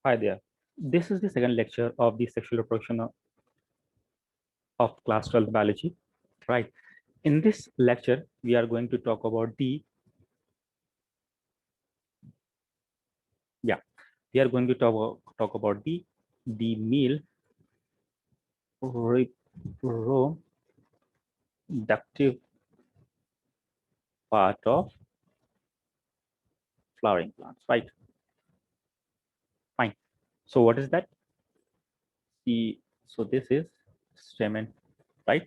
Hi there. This is the second lecture of the sexual reproduction of class 12 biology, right? In this lecture, we are going to talk about we are going to talk about the male reproductive part of flowering plants, right? Fine. So what is that? So this is stamen, right?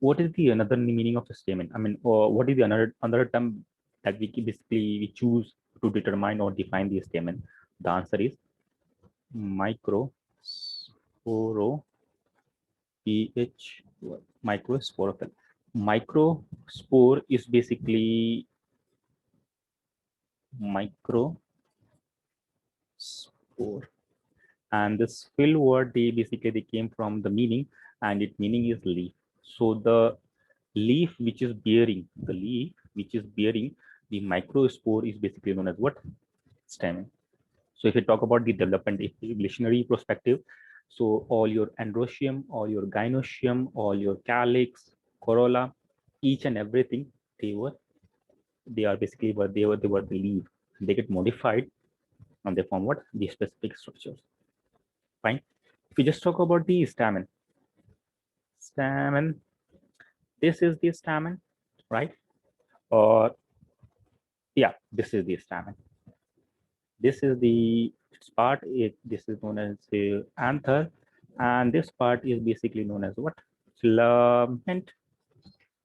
What is the another meaning of a stamen? I mean, or what is the another term that we choose to determine or define the stamen? The answer is microsporo pH microsporophyll. Microspore is basically microspore, and this fill word they came from the meaning, and its meaning is leaf. So the leaf which is bearing the microspore is basically known as what? Stamen. So if you talk about the development evolutionary perspective, so all your androecium, all your gynoecium, all your calyx, corolla, each and everything, they were the leaf. They get modified and they form what? The specific structures. Fine. If you just talk about the stamen, this is the stamen, right? Or yeah, this is the stamen. This is the part. This is known as the anther, and this part is basically known as what? Filament.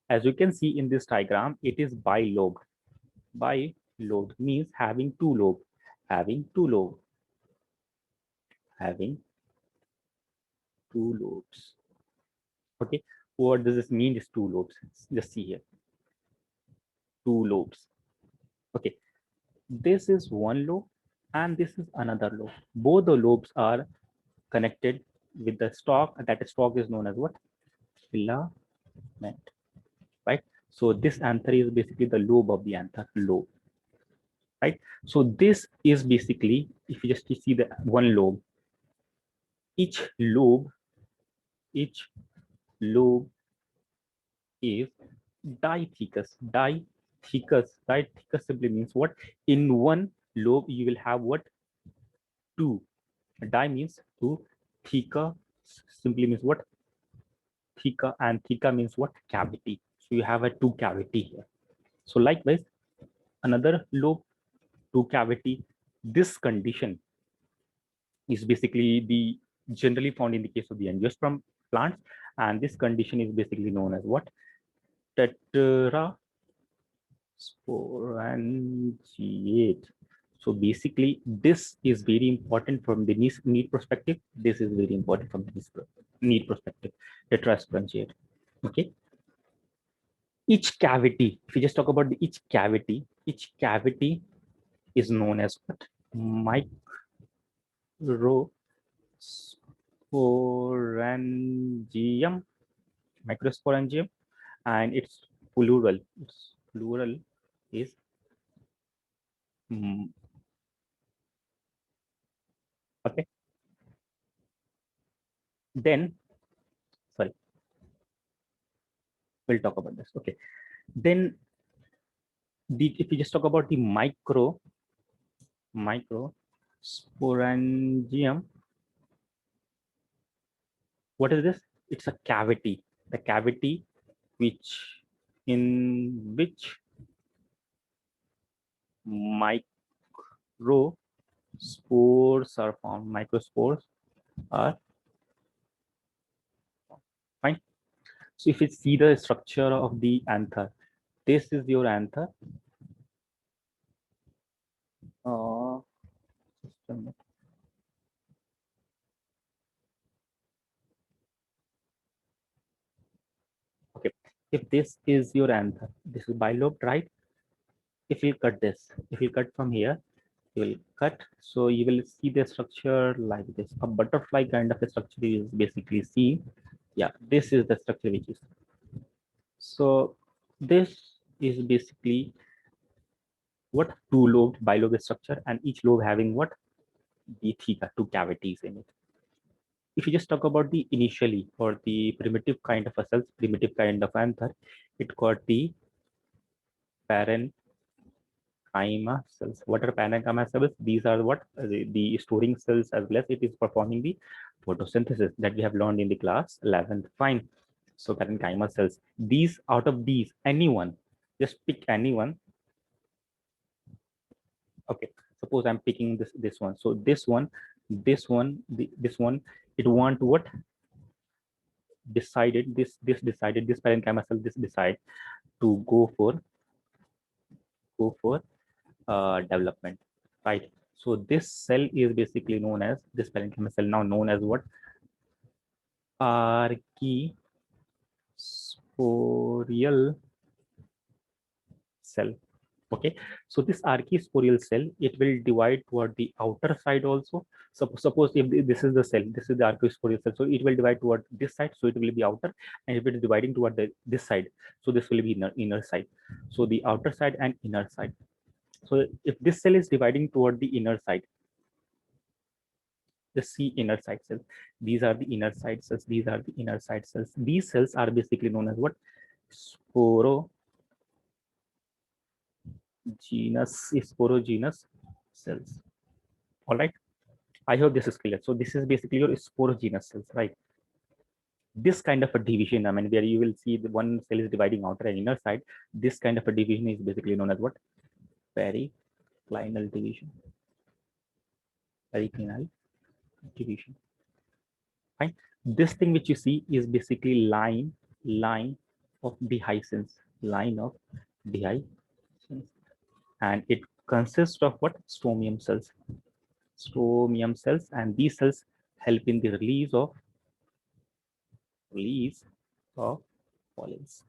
As you can see in this diagram, it is bilobed. Bilobed means having two lobes. Having two lobes. Having two lobes. Okay. What does this mean? Is two lobes. Just see here. Two lobes. Okay. This is one lobe, and this is another lobe. Both the lobes are connected with the stalk. That stalk is known as what? Filament, right? So this anther is basically the lobe of the anther, lobe, right? So this is basically, if you just see the one lobe, each lobe, each lobe is dithecous. Dithecous simply means what? In one lobe, you will have what? Two. Di means two. Theca simply means what? Theca, and theca means what? Cavity. So you have a two cavity here. So likewise, another lobe, two cavity. This condition is basically the generally found in the case of the angiosperm plants, and this condition is basically known as what? Tetrasporangiate. So basically, this is very important from the need perspective. This is very important from the need perspective. Tetrasporangiate. Okay. Each cavity, if you just talk about each cavity is known as what? Microsporangium. Microsporangium, and its plural. Its plural is okay. Then, sorry, we'll talk about this. Okay. Then, if you just talk about the microsporangium, what is this? It's a cavity. The cavity which in which microspores are found. Microspores are fine. So if you see the structure of the anther, this is your anther. Okay, if this is your anther, this is bilobed, right? If you cut this, if you cut from here, you will cut. So you will see the structure like this. A butterfly kind of a structure is basically see. Yeah, this is the structure which is. So this is basically what? Two lobed bilobed structure, and each lobe having what? the theca, two cavities in it. If you just talk about the initially or the primitive kind of a cells, primitive kind of anther, it got the parenchyma cells. What are parenchyma cells? These are what the storing cells as well as it is performing the photosynthesis that we have learned in the class 11th. Fine. So parenchyma cells. These out of these, anyone, just pick anyone. Okay. Suppose I'm picking this one. So this one, this one, this one. It want to what? Decided this parenchyma cell this decide to go for development, right? So this cell is basically known as this parenchyma cell, now known as what? Archisporial cell. Okay, so this archisporial cell, it will divide toward the outer side also. So suppose if this is the cell, this is the archisporial cell, so it will divide toward this side, so it will be outer, and if it is dividing toward this side, so this will be inner side. So the outer side and inner side. So if this cell is dividing toward the inner side, the C inner side cells, these are the inner side cells, these are the inner side cells. These cells are basically known as what? Sporogenous cells. All right, I hope this is clear. So this is basically your sporogenous cells, right? This kind of a division, I mean, where you will see the one cell is dividing outer and inner side, this kind of a division is basically known as what? Periclinal division. Periclinal division. Fine. This thing which you see is basically line of dehiscence, line of dehiscence, and it consists of what? Stomium cells. Stomium cells, and these cells help in the release of pollens.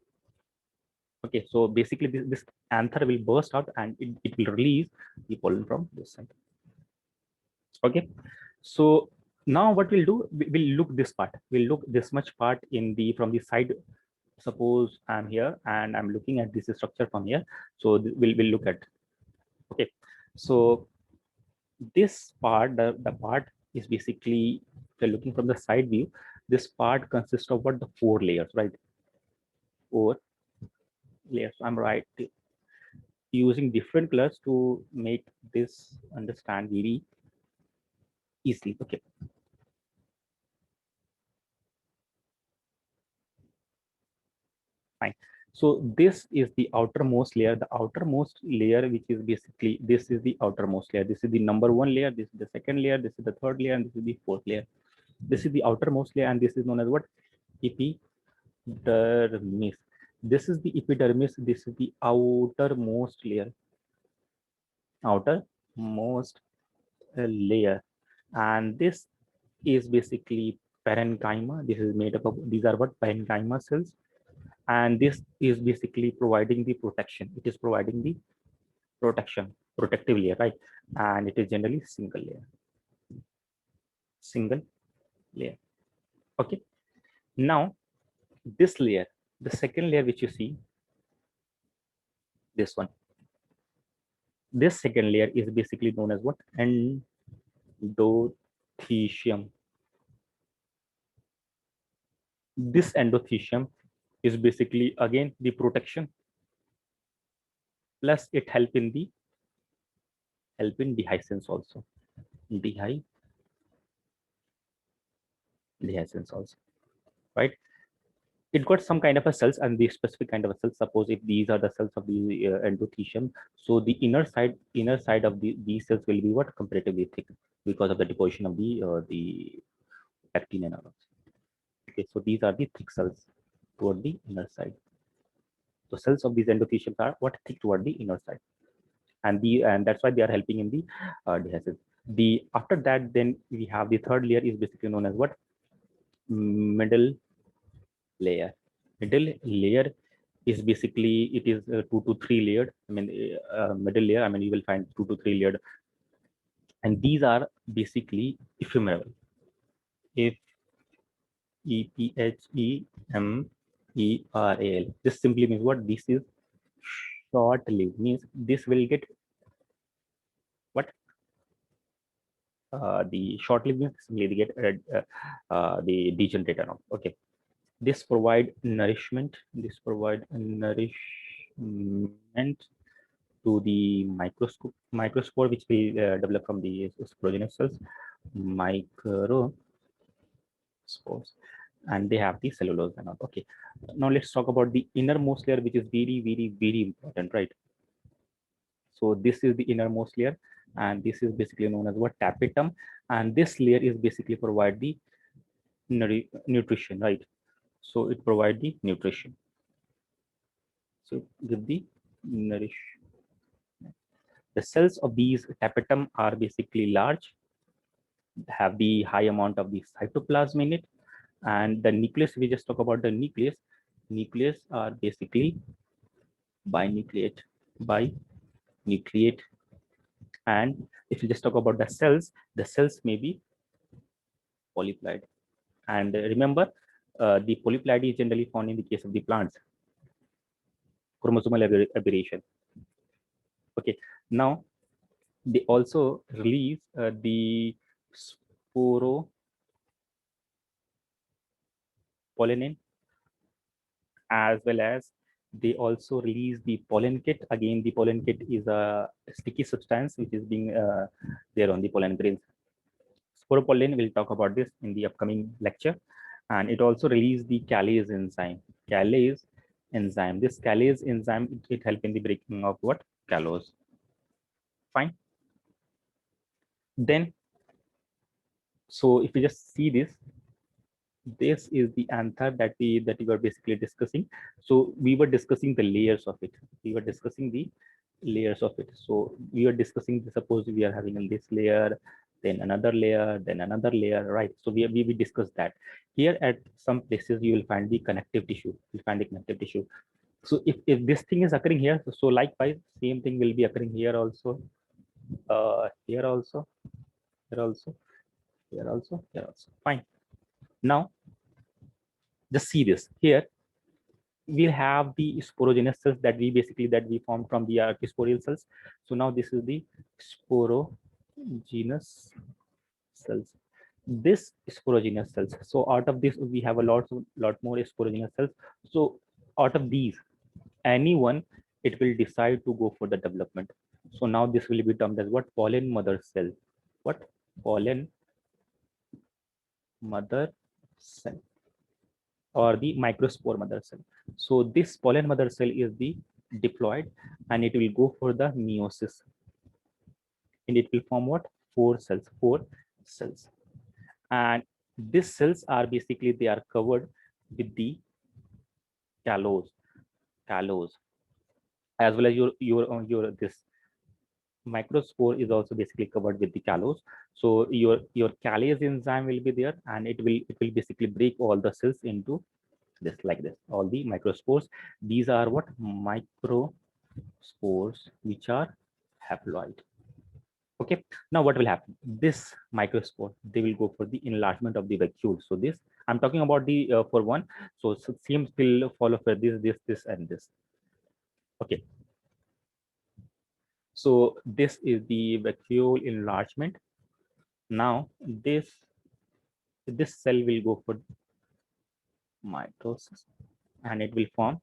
Okay, so basically this anther will burst out and it will release the pollen from this side. Okay, so now what we'll do, we'll look this part, we'll look this much part in the from the side. Suppose I'm here and I'm looking at this structure from here, so we'll look at. Okay, so this part, the part is basically, if you're looking from the side view, this part consists of what? The 4 layers, right? 4 layers. I'm right using different colors to make this understand very easily. Okay, fine. So this is the outermost layer, which is basically, this is the outermost layer. This is the number 1 layer, this is the second layer, this is the third layer, and this is the fourth layer. This is the outermost layer, and this is known as what? Epidermis. This is the epidermis, this is the outermost layer. Outermost layer. And this is basically parenchyma. This is made up of, these are what? Parenchyma cells. And this is basically providing the protection. It is providing the protective layer, right? And it is generally single layer. Okay, now this layer, the second layer which you see, this one, this second layer is basically known as what? Endothecium. This endothecium is basically again the protection, plus it help in dehiscence also. Dehiscence also, right? It got some kind of a cells and the specific kind of a cells. Suppose if these are the cells of the endothecium, so the inner side of these cells will be what? Comparatively thick, because of the deposition of the pectin and all. Okay, so these are the thick cells toward the inner side. So cells of these endotheciums are what? Thick toward the inner side, and that's why they are helping in the dehiscence. The after that, then we have the third layer is basically known as what? Middle layer. Middle layer is basically, it is 2 to 3 layered. I mean, middle layer, I mean, you will find 2 to 3 layered, and these are basically ephemeral. If EPHEMERAL. This simply means what? This is short lived, means this will get what? the short-lived means simply they get the degenerate and all. Okay, this provide nourishment. This provide nourishment to the microspore, which will develop from the sporogenous cells, microspores, and they have the cellulose and all. Okay, now let's talk about the innermost layer, which is very important, right? So this is the innermost layer, and this is basically known as what, tapetum, and this layer is basically provide the nutrition, right? So it provide the nutrition. So give the nourish. The cells of these tapetum are basically large, have the high amount of the cytoplasm in it, and the nucleus, we just talk about the nucleus. Nucleus are basically binucleate, binucleate. And if you just talk about the cells may be polyploid. And remember, the polyploidy is generally found in the case of the plants, chromosomal aberration. Okay, now they also release the sporopollenin, as well as they also release the pollen kit. Again, the pollen kit is a sticky substance which is being there on the pollen grains. Sporopollen, we'll talk about this in the upcoming lecture. And it also releases the Calase enzyme. Calase enzyme. This Calase enzyme, it helps in the breaking of what? Callose. Fine. Then, so if you just see this is the anther that we were basically discussing. So we were discussing the layers of it. We were discussing the layers of it. So we were discussing, suppose we are having in this layer, then another layer, then another layer, right? So we discussed that. Here at some places you will find the connective tissue. You'll find the connective tissue. So if this thing is occurring here, so likewise same thing will be occurring here also, here also, here also, here also, here also. Fine. Now just see this here. We'll have the sporogenous cells that we formed from the archisporial cells. So now this is the sporogenous cells. This sporogenous cells. So out of this, we have a lot more sporogenous cells. So out of these, anyone, it will decide to go for the development. So now this will be termed as what? Pollen mother cell. What? Pollen mother cell, or the microspore mother cell. So this pollen mother cell is the diploid, and it will go for the meiosis, and it will form what? Four cells. And these cells are basically, they are covered with the callose, as well as your this microspore is also basically covered with the callose. So your callase enzyme will be there, and it will basically break all the cells into this, like this, all the microspores. These are what? Microspores, which are haploid. Okay, now what will happen? This microspore, they will go for the enlargement of the vacuole. So this, I'm talking about the for one. So same will follow for this and this. Okay, so this is the vacuole enlargement. Now this cell will go for mitosis, and it will form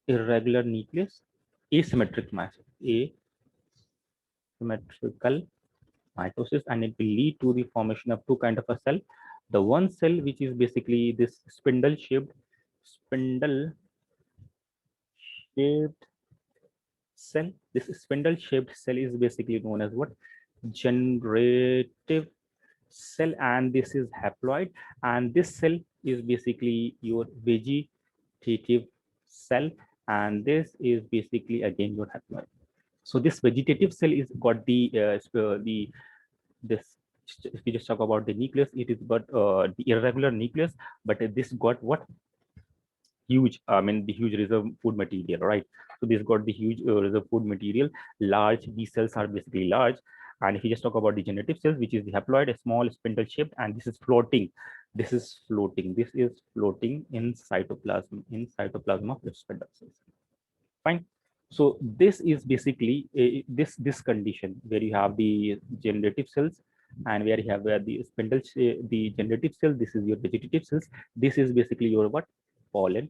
irregular nucleus, asymmetric mass, asymmetrical mitosis, and it will lead to the formation of two kind of a cell. The one cell, which is basically this spindle shaped cell. This spindle shaped cell is basically known as what? Generative cell, and this is haploid, and this cell is basically your vegetative cell, and this is basically again your haploid. So this vegetative cell is got this, if we just talk about the nucleus, it is got the irregular nucleus, but this got what? Huge, I mean the huge reserve food material, right? So this got the huge reserve food material, large. These cells are basically large. And if you just talk about the generative cells, which is the haploid, a small spindle shaped, and this is floating. This is floating in cytoplasm, of the spindle cells. Fine. So this is basically this condition where you have the generative cells and where you have the the generative cell. This is your vegetative cells. This is basically your what? Pollen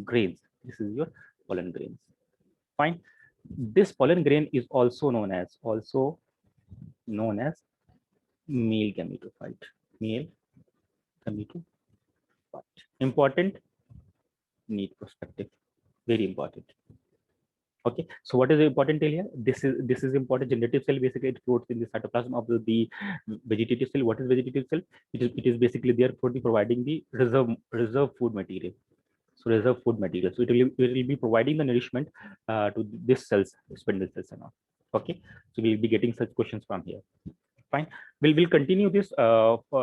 grains. This is your pollen grains. Fine. This pollen grain is also known as male gametophyte. Male gametophyte. Important need perspective. Very important. Okay, so what is important here? This is important. Generative cell basically it floats in the cytoplasm of the vegetative cell. What is vegetative cell? It is basically there for the providing the reserve food material. So reserve food material. So it will be providing the nourishment to this cells, spindle cells and all. Okay, so we'll be getting such questions from here. Fine. We'll continue this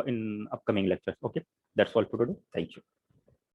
in upcoming lectures. Okay, that's all for today. Thank you.